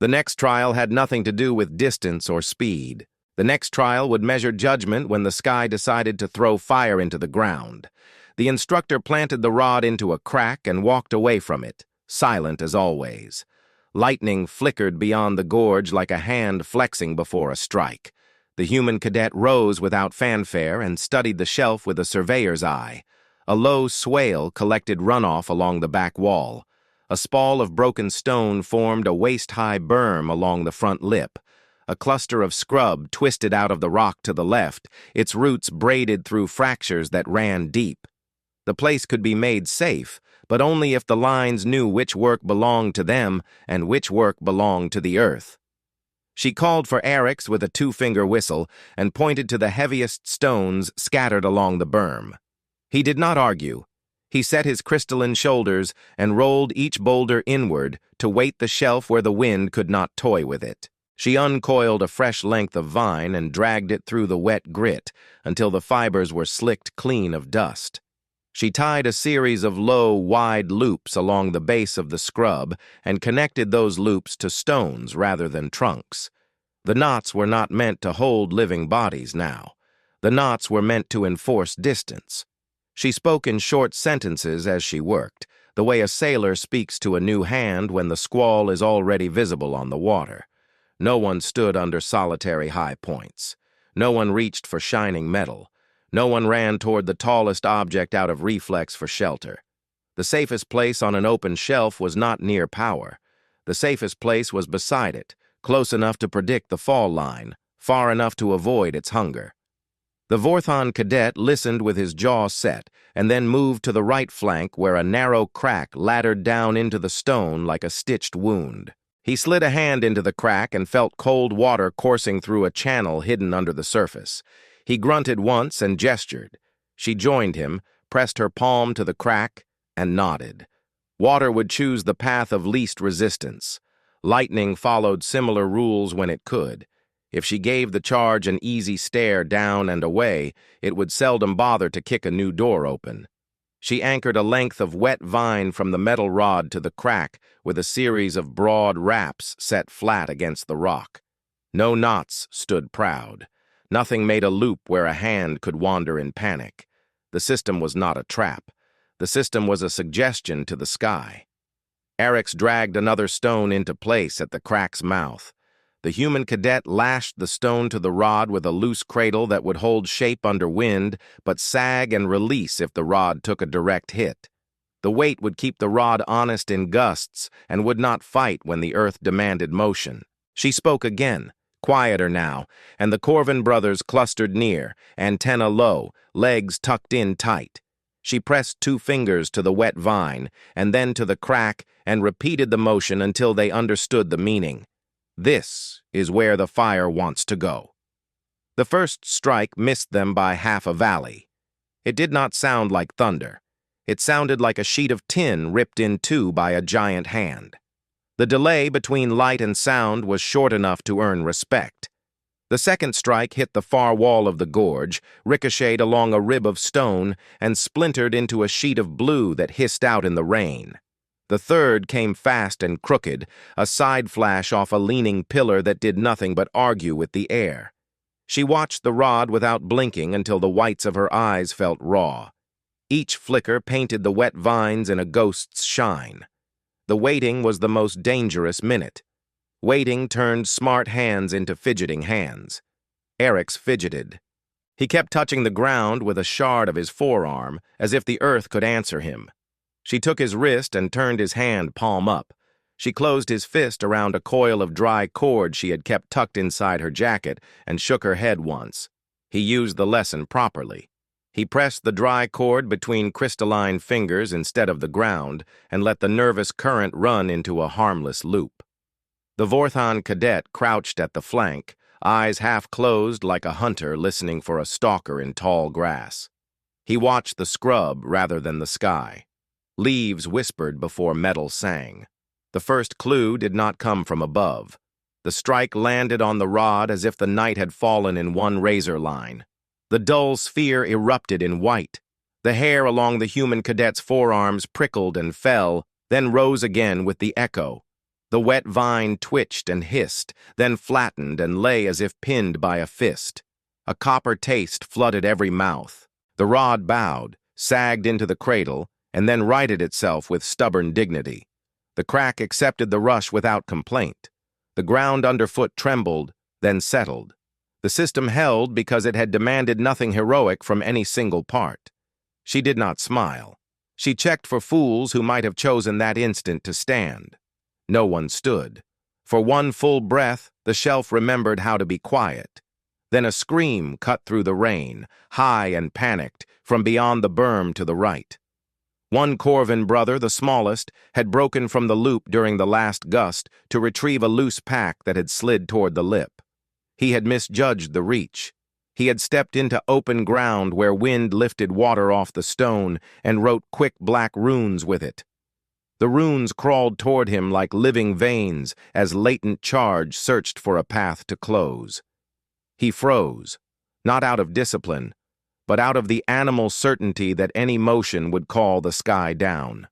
The next trial had nothing to do with distance or speed. The next trial would measure judgment when the sky decided to throw fire into the ground. The instructor planted the rod into a crack and walked away from it, silent as always. Lightning flickered beyond the gorge like a hand flexing before a strike. The human cadet rose without fanfare and studied the shelf with a surveyor's eye. A low swale collected runoff along the back wall. A spall of broken stone formed a waist-high berm along the front lip. A cluster of scrub twisted out of the rock to the left, its roots braided through fractures that ran deep. The place could be made safe, but only if the lines knew which work belonged to them and which work belonged to the earth. She called for Eric's with a 2-finger whistle and pointed to the heaviest stones scattered along the berm. He did not argue. He set his crystalline shoulders and rolled each boulder inward to weight the shelf where the wind could not toy with it. She uncoiled a fresh length of vine and dragged it through the wet grit until the fibers were slicked clean of dust. She tied a series of low, wide loops along the base of the scrub and connected those loops to stones rather than trunks. The knots were not meant to hold living bodies now. The knots were meant to enforce distance. She spoke in short sentences as she worked, the way a sailor speaks to a new hand when the squall is already visible on the water. No one stood under solitary high points. No one reached for shining metal. No one ran toward the tallest object out of reflex for shelter. The safest place on an open shelf was not near power. The safest place was beside it, close enough to predict the fall line, far enough to avoid its hunger. The Vorthon cadet listened with his jaw set and then moved to the right flank where a narrow crack laddered down into the stone like a stitched wound. He slid a hand into the crack and felt cold water coursing through a channel hidden under the surface. He grunted once and gestured. She joined him, pressed her palm to the crack, and nodded. Water would choose the path of least resistance. Lightning followed similar rules when it could. If she gave the charge an easy stare down and away, it would seldom bother to kick a new door open. She anchored a length of wet vine from the metal rod to the crack with a series of broad wraps set flat against the rock. No knots stood proud. Nothing made a loop where a hand could wander in panic. The system was not a trap. The system was a suggestion to the sky. Eric's dragged another stone into place at the crack's mouth. The human cadet lashed the stone to the rod with a loose cradle that would hold shape under wind, but sag and release if the rod took a direct hit. The weight would keep the rod honest in gusts and would not fight when the earth demanded motion. She spoke again, quieter now, and the Corvin brothers clustered near, antenna low, legs tucked in tight. She pressed 2 fingers to the wet vine, and then to the crack, and repeated the motion until they understood the meaning. This is where the fire wants to go. The first strike missed them by half a valley. It did not sound like thunder. It sounded like a sheet of tin ripped in two by a giant hand. The delay between light and sound was short enough to earn respect. The second strike hit the far wall of the gorge, ricocheted along a rib of stone, and splintered into a sheet of blue that hissed out in the rain. The third came fast and crooked, a side flash off a leaning pillar that did nothing but argue with the air. She watched the rod without blinking until the whites of her eyes felt raw. Each flicker painted the wet vines in a ghost's shine. The waiting was the most dangerous minute. Waiting turned smart hands into fidgeting hands. Eric's fidgeted. He kept touching the ground with a shard of his forearm, as if the earth could answer him. She took his wrist and turned his hand palm up. She closed his fist around a coil of dry cord she had kept tucked inside her jacket and shook her head once. He used the lesson properly. He pressed the dry cord between crystalline fingers instead of the ground and let the nervous current run into a harmless loop. The Vorthon cadet crouched at the flank, eyes half closed like a hunter listening for a stalker in tall grass. He watched the scrub rather than the sky. Leaves whispered before metal sang. The first clue did not come from above. The strike landed on the rod as if the night had fallen in one razor line. The dull sphere erupted in white. The hair along the human cadet's forearms prickled and fell, then rose again with the echo. The wet vine twitched and hissed, then flattened and lay as if pinned by a fist. A copper taste flooded every mouth. The rod bowed, sagged into the cradle, and then righted itself with stubborn dignity. The crack accepted the rush without complaint. The ground underfoot trembled, then settled. The system held because it had demanded nothing heroic from any single part. She did not smile. She checked for fools who might have chosen that instant to stand. No one stood. For one full breath, the shelf remembered how to be quiet. Then a scream cut through the rain, high and panicked, from beyond the berm to the right. One Corvin brother, the smallest, had broken from the loop during the last gust to retrieve a loose pack that had slid toward the lip. He had misjudged the reach. He had stepped into open ground where wind lifted water off the stone and wrote quick black runes with it. The runes crawled toward him like living veins as latent charge searched for a path to close. He froze, not out of discipline, but out of the animal certainty that any motion would call the sky down.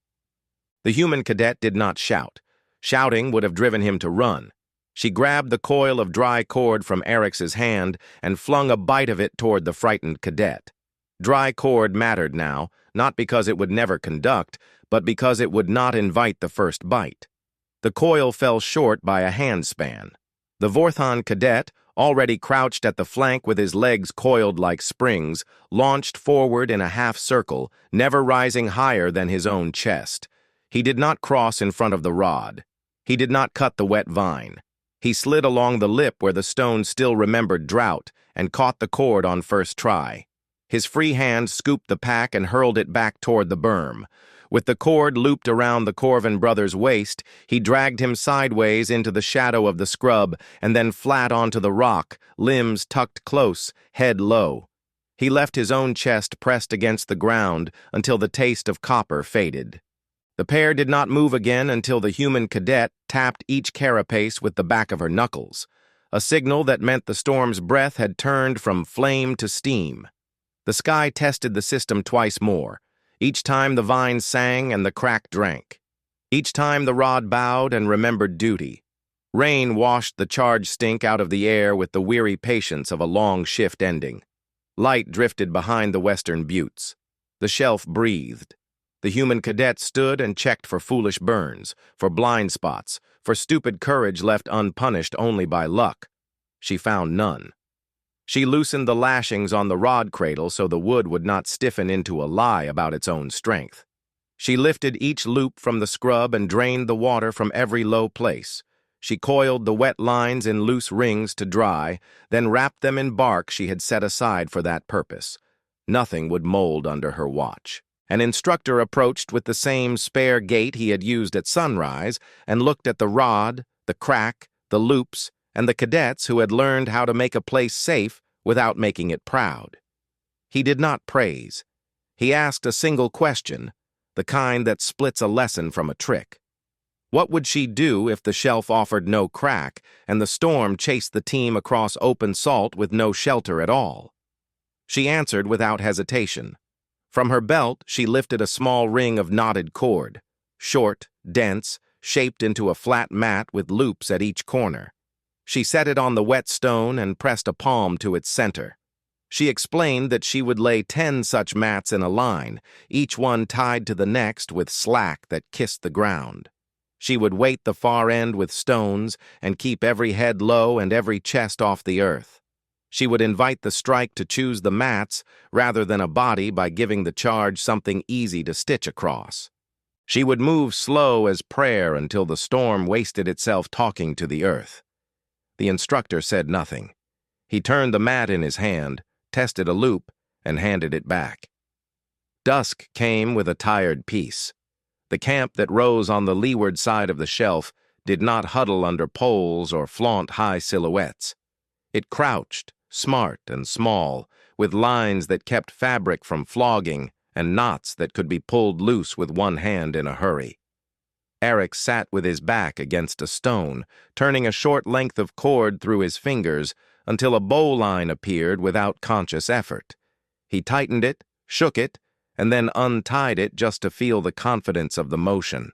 The human cadet did not shout. Shouting would have driven him to run. She grabbed the coil of dry cord from Eric's hand and flung a bite of it toward the frightened cadet. Dry cord mattered now, not because it would never conduct, but because it would not invite the first bite. The coil fell short by a handspan. The Vorthon cadet, already crouched at the flank with his legs coiled like springs, launched forward in a half circle, never rising higher than his own chest. He did not cross in front of the rod. He did not cut the wet vine. He slid along the lip where the stone still remembered drought and caught the cord on first try. His free hand scooped the pack and hurled it back toward the berm. With the cord looped around the Corvin brother's waist, he dragged him sideways into the shadow of the scrub and then flat onto the rock, limbs tucked close, head low. He left his own chest pressed against the ground until the taste of copper faded. The pair did not move again until the human cadet tapped each carapace with the back of her knuckles, a signal that meant the storm's breath had turned from flame to steam. The sky tested the system twice more. Each time the vine sang and the crack drank. Each time the rod bowed and remembered duty. Rain washed the charge stink out of the air with the weary patience of a long shift ending. Light drifted behind the western buttes. The shelf breathed. The human cadet stood and checked for foolish burns, for blind spots, for stupid courage left unpunished only by luck. She found none. She loosened the lashings on the rod cradle so the wood would not stiffen into a lie about its own strength. She lifted each loop from the scrub and drained the water from every low place. She coiled the wet lines in loose rings to dry, then wrapped them in bark she had set aside for that purpose. Nothing would mold under her watch. An instructor approached with the same spare gait he had used at sunrise and looked at the rod, the crack, the loops, and the cadets who had learned how to make a place safe without making it proud. He did not praise. He asked a single question, the kind that splits a lesson from a trick. What would she do if the shelf offered no crack and the storm chased the team across open salt with no shelter at all? She answered without hesitation. From her belt, she lifted a small ring of knotted cord, short, dense, shaped into a flat mat with loops at each corner. She set it on the wet stone and pressed a palm to its center. She explained that she would lay 10 such mats in a line, each one tied to the next with slack that kissed the ground. She would weight the far end with stones and keep every head low and every chest off the earth. She would invite the strike to choose the mats rather than a body by giving the charge something easy to stitch across. She would move slow as prayer until the storm wasted itself talking to the earth. The instructor said nothing. He turned the mat in his hand, tested a loop, and handed it back. Dusk came with a tired peace. The camp that rose on the leeward side of the shelf did not huddle under poles or flaunt high silhouettes. It crouched, smart and small, with lines that kept fabric from flogging and knots that could be pulled loose with one hand in a hurry. Eric sat with his back against a stone, turning a short length of cord through his fingers until a bowline appeared without conscious effort. He tightened it, shook it, and then untied it just to feel the confidence of the motion.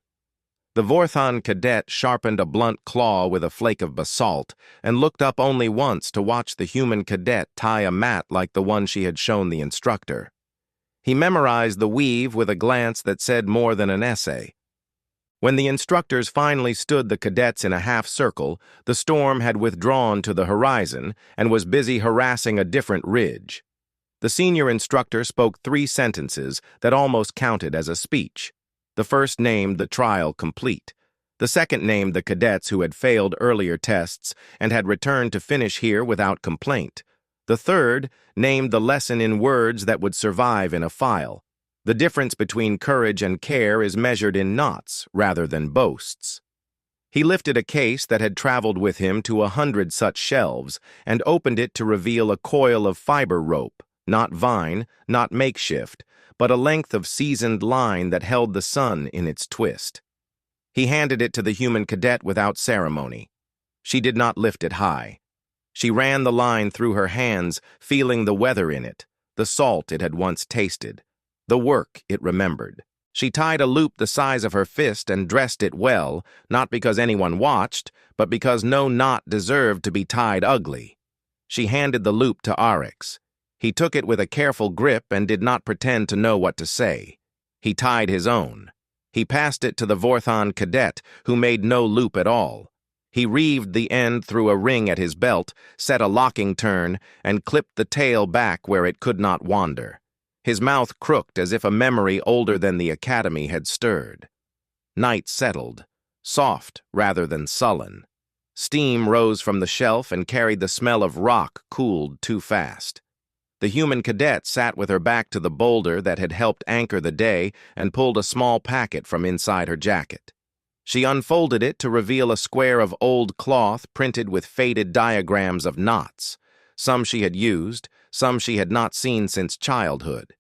The Vorthon cadet sharpened a blunt claw with a flake of basalt and looked up only once to watch the human cadet tie a mat like the one she had shown the instructor. He memorized the weave with a glance that said more than an essay. When the instructors finally stood the cadets in a half circle, the storm had withdrawn to the horizon and was busy harassing a different ridge. The senior instructor spoke 3 sentences that almost counted as a speech. The first named the trial complete. The second named the cadets who had failed earlier tests and had returned to finish here without complaint. The third named the lesson in words that would survive in a file. The difference between courage and care is measured in knots rather than boasts. He lifted a case that had traveled with him to 100 such shelves and opened it to reveal a coil of fiber rope, not vine, not makeshift, but a length of seasoned line that held the sun in its twist. He handed it to the human cadet without ceremony. She did not lift it high. She ran the line through her hands, feeling the weather in it, the salt it had once tasted, the work it remembered. She tied a loop the size of her fist and dressed it well, not because anyone watched, but because no knot deserved to be tied ugly. She handed the loop to Arix. He took it with a careful grip and did not pretend to know what to say. He tied his own. He passed it to the Vorthon cadet, who made no loop at all. He reeved the end through a ring at his belt, set a locking turn, and clipped the tail back where it could not wander. His mouth crooked as if a memory older than the academy had stirred. Night settled, soft rather than sullen. Steam rose from the shelf and carried the smell of rock cooled too fast. The human cadet sat with her back to the boulder that had helped anchor the day and pulled a small packet from inside her jacket. She unfolded it to reveal a square of old cloth printed with faded diagrams of knots. Some she had used, some she had not seen since childhood.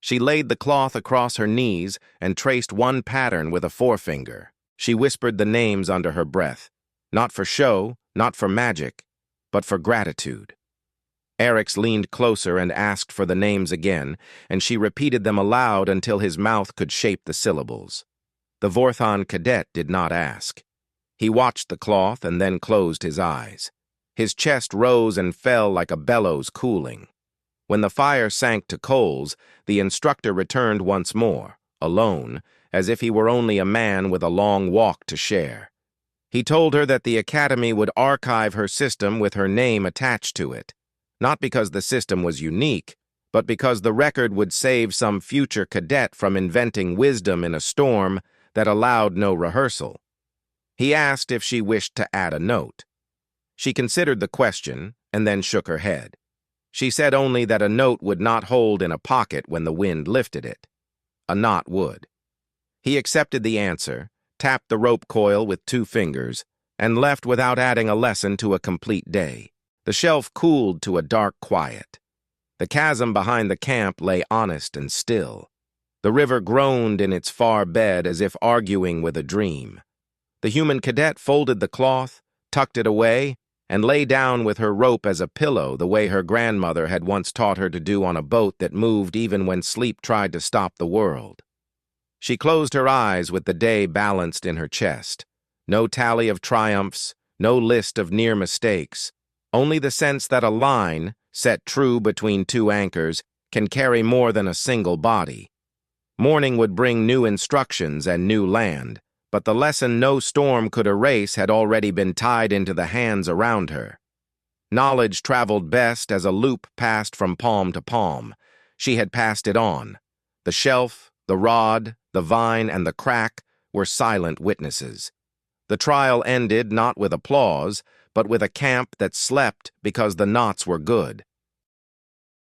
She laid the cloth across her knees and traced one pattern with a forefinger. She whispered the names under her breath, not for show, not for magic, but for gratitude. Erix leaned closer and asked for the names again, and she repeated them aloud until his mouth could shape the syllables. The Vorthon cadet did not ask. He watched the cloth and then closed his eyes. His chest rose and fell like a bellows cooling. When the fire sank to coals, the instructor returned once more, alone, as if he were only a man with a long walk to share. He told her that the academy would archive her system with her name attached to it. Not because the system was unique, but because the record would save some future cadet from inventing wisdom in a storm that allowed no rehearsal. He asked if she wished to add a note. She considered the question and then shook her head. She said only that a note would not hold in a pocket when the wind lifted it. A knot would. He accepted the answer, tapped the rope coil with 2 fingers, and left without adding a lesson to a complete day. The shelf cooled to a dark quiet. The chasm behind the camp lay honest and still. The river groaned in its far bed as if arguing with a dream. The human cadet folded the cloth, tucked it away, and lay down with her rope as a pillow the way her grandmother had once taught her to do on a boat that moved even when sleep tried to stop the world. She closed her eyes with the day balanced in her chest. No tally of triumphs, no list of near mistakes, only the sense that a line, set true between two anchors, can carry more than a single body. Morning would bring new instructions and new land, but the lesson no storm could erase had already been tied into the hands around her. Knowledge traveled best as a loop passed from palm to palm. She had passed it on. The shelf, the rod, the vine, and the crack were silent witnesses. The trial ended not with applause, but with a camp that slept because the knots were good.